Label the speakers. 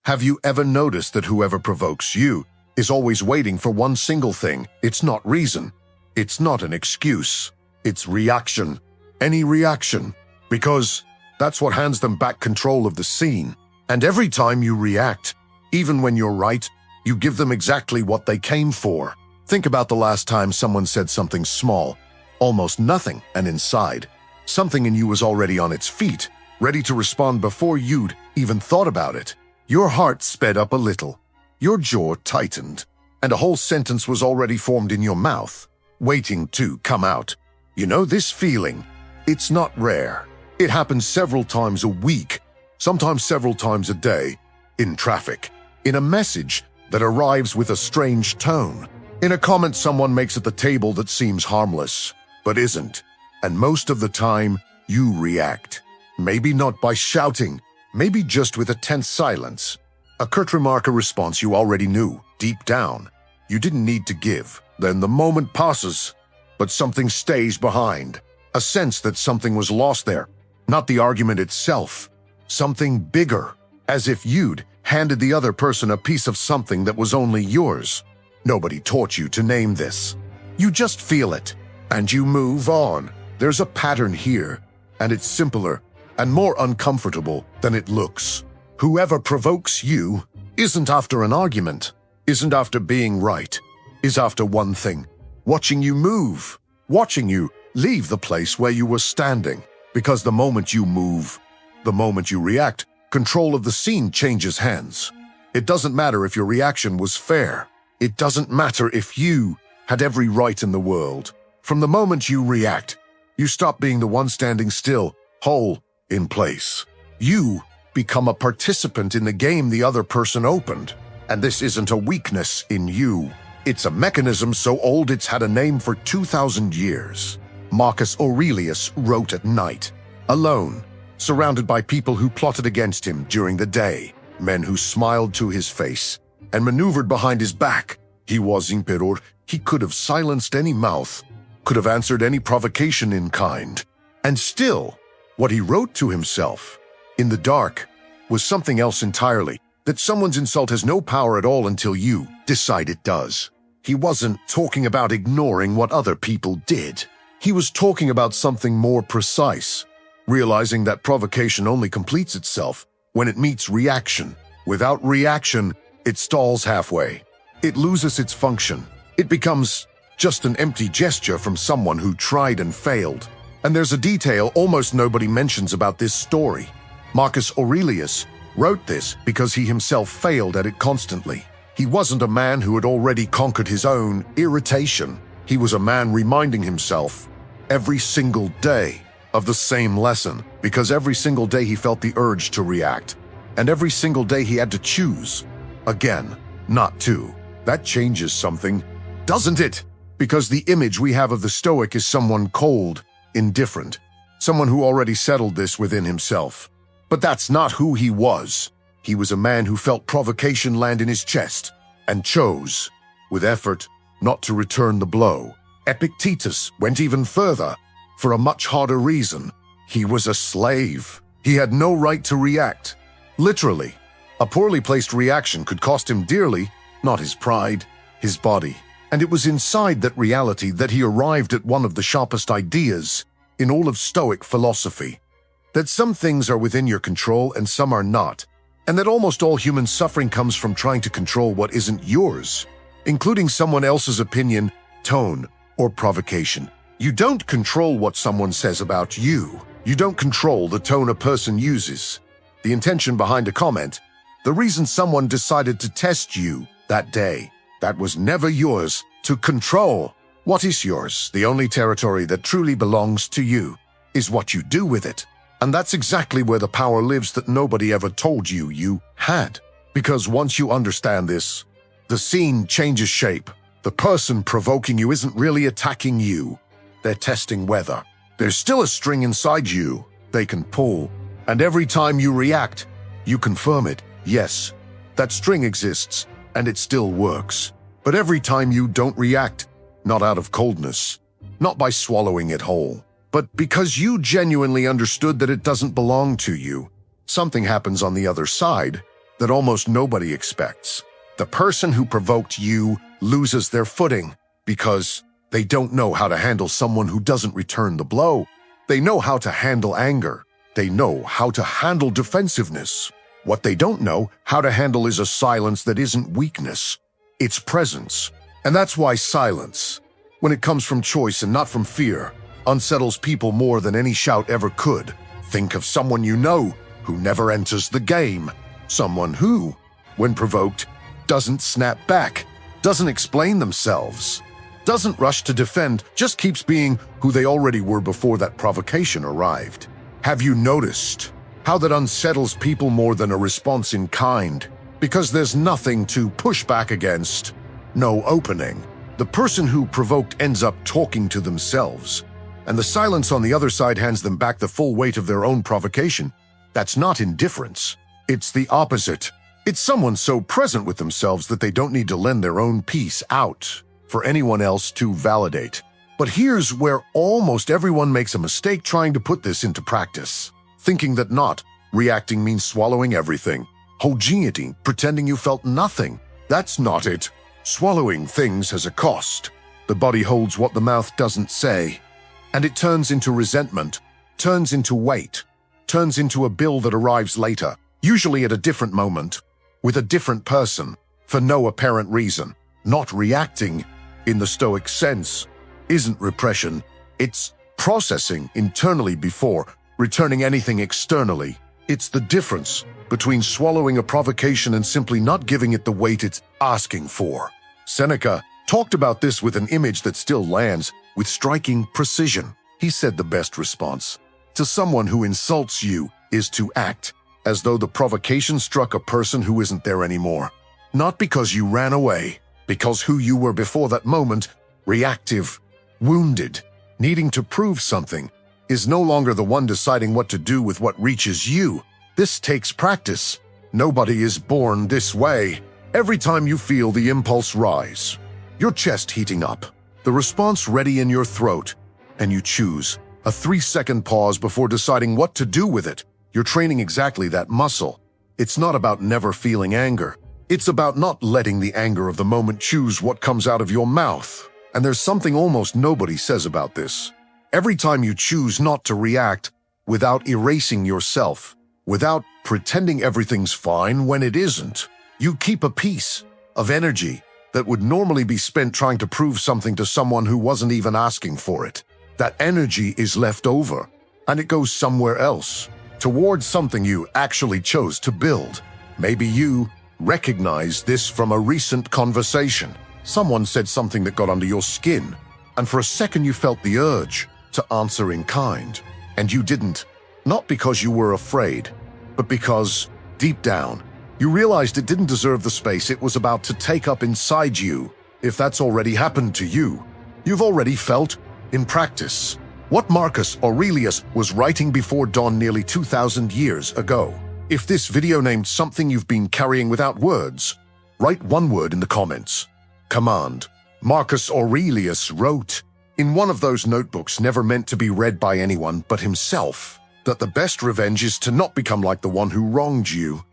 Speaker 1: Have you ever noticed that whoever provokes you is always waiting for one single thing? It's not reason. It's not an excuse. It's reaction. Any reaction. Because that's what hands them back control of the scene. And every time you react, even when you're right, you give them exactly what they came for. Think about the last time someone said something small, almost nothing, and inside, something in you was already on its feet, ready to respond before you'd even thought about it. Your heart sped up a little, your jaw tightened, and a whole sentence was already formed in your mouth, waiting to come out. You know this feeling? It's not rare. It happens several times a week, sometimes several times a day, in traffic, in a message that arrives with a strange tone, in a comment someone makes at the table that seems harmless, but isn't. And most of the time, you react. Maybe not by shouting, maybe just with a tense silence. A curt remark, a response you already knew, deep down. You didn't need to give. Then the moment passes, but something stays behind. A sense that something was lost there. Not the argument itself. Something bigger. As if you'd handed the other person a piece of something that was only yours. Nobody taught you to name this. You just feel it, and you move on. There's a pattern here, and it's simpler and more uncomfortable than it looks. Whoever provokes you isn't after an argument, isn't after being right, is after one thing: watching you move, watching you leave the place where you were standing. Because the moment you move, the moment you react, control of the scene changes hands. It doesn't matter if your reaction was fair. It doesn't matter if you had every right in the world. From the moment you react, you stop being the one standing still, whole, in place. You become a participant in the game the other person opened. And this isn't a weakness in you. It's a mechanism so old it's had a name for 2,000 years. Marcus Aurelius wrote at night, alone, surrounded by people who plotted against him during the day, men who smiled to his face and maneuvered behind his back. He was emperor. He could have silenced any mouth, could have answered any provocation in kind. And still, what he wrote to himself, in the dark, was something else entirely, that someone's insult has no power at all until you decide it does. He wasn't talking about ignoring what other people did. He was talking about something more precise, realizing that provocation only completes itself when it meets reaction. Without reaction, it stalls halfway. It loses its function. It becomes just an empty gesture from someone who tried and failed. And there's a detail almost nobody mentions about this story. Marcus Aurelius wrote this because he himself failed at it constantly. He wasn't a man who had already conquered his own irritation. He was a man reminding himself every single day of the same lesson, because every single day he felt the urge to react, and every single day he had to choose, again, not to. That changes something, doesn't it? Because the image we have of the Stoic is someone cold, indifferent, someone who already settled this within himself. But that's not who he was. He was a man who felt provocation land in his chest, and chose, with effort, not to return the blow. Epictetus went even further, for a much harder reason. He was a slave. He had no right to react. Literally, a poorly placed reaction could cost him dearly, not his pride, his body. And it was inside that reality that he arrived at one of the sharpest ideas in all of Stoic philosophy. That some things are within your control and some are not. And that almost all human suffering comes from trying to control what isn't yours, including someone else's opinion, tone, or provocation. You don't control what someone says about you. You don't control the tone a person uses, the intention behind a comment, the reason someone decided to test you that day. That was never yours to control. What is yours, the only territory that truly belongs to you, is what you do with it. And that's exactly where the power lives that nobody ever told you you had. Because once you understand this, the scene changes shape. The person provoking you isn't really attacking you. They're testing weather. There's still a string inside you they can pull. And every time you react, you confirm it. Yes, that string exists, and it still works. But every time you don't react, not out of coldness, not by swallowing it whole, but because you genuinely understood that it doesn't belong to you, something happens on the other side that almost nobody expects. The person who provoked you loses their footing because they don't know how to handle someone who doesn't return the blow. They know how to handle anger. They know how to handle defensiveness. What they don't know how to handle is a silence that isn't weakness. It's presence. And that's why silence, when it comes from choice and not from fear, unsettles people more than any shout ever could. Think of someone you know who never enters the game. Someone who, when provoked, doesn't snap back, doesn't explain themselves, doesn't rush to defend, just keeps being who they already were before that provocation arrived. Have you noticed how that unsettles people more than a response in kind? Because there's nothing to push back against, no opening. The person who provoked ends up talking to themselves, and the silence on the other side hands them back the full weight of their own provocation. That's not indifference. It's the opposite. It's someone so present with themselves that they don't need to lend their own piece out for anyone else to validate. But here's where almost everyone makes a mistake trying to put this into practice, thinking that not reacting means swallowing everything, homogeneity, pretending you felt nothing. That's not it. Swallowing things has a cost. The body holds what the mouth doesn't say, and it turns into resentment, turns into weight, turns into a bill that arrives later, usually at a different moment, with a different person, for no apparent reason. Not reacting, in the Stoic sense, isn't repression. It's processing internally before returning anything externally. It's the difference between swallowing a provocation and simply not giving it the weight it's asking for. Seneca talked about this with an image that still lands with striking precision. He said the best response to someone who insults you is to act as though the provocation struck a person who isn't there anymore. Not because you ran away, because who you were before that moment, reactive, wounded, needing to prove something, is no longer the one deciding what to do with what reaches you. This takes practice. Nobody is born this way. Every time you feel the impulse rise, your chest heating up, the response ready in your throat, and you choose a 3-second pause before deciding what to do with it, you're training exactly that muscle. It's not about never feeling anger. It's about not letting the anger of the moment choose what comes out of your mouth. And there's something almost nobody says about this. Every time you choose not to react without erasing yourself, without pretending everything's fine when it isn't, you keep a piece of energy that would normally be spent trying to prove something to someone who wasn't even asking for it. That energy is left over, and it goes somewhere else, towards something you actually chose to build. Maybe you recognize this from a recent conversation. Someone said something that got under your skin, and for a second you felt the urge to answer in kind, and you didn't. Not because you were afraid, but because, deep down, you realized it didn't deserve the space it was about to take up inside you. If that's already happened to you, you've already felt, in practice, what Marcus Aurelius was writing before dawn nearly 2,000 years ago. If this video named something you've been carrying without words, write one word in the comments. Command. Marcus Aurelius wrote, in one of those notebooks never meant to be read by anyone but himself, that the best revenge is to not become like the one who wronged you.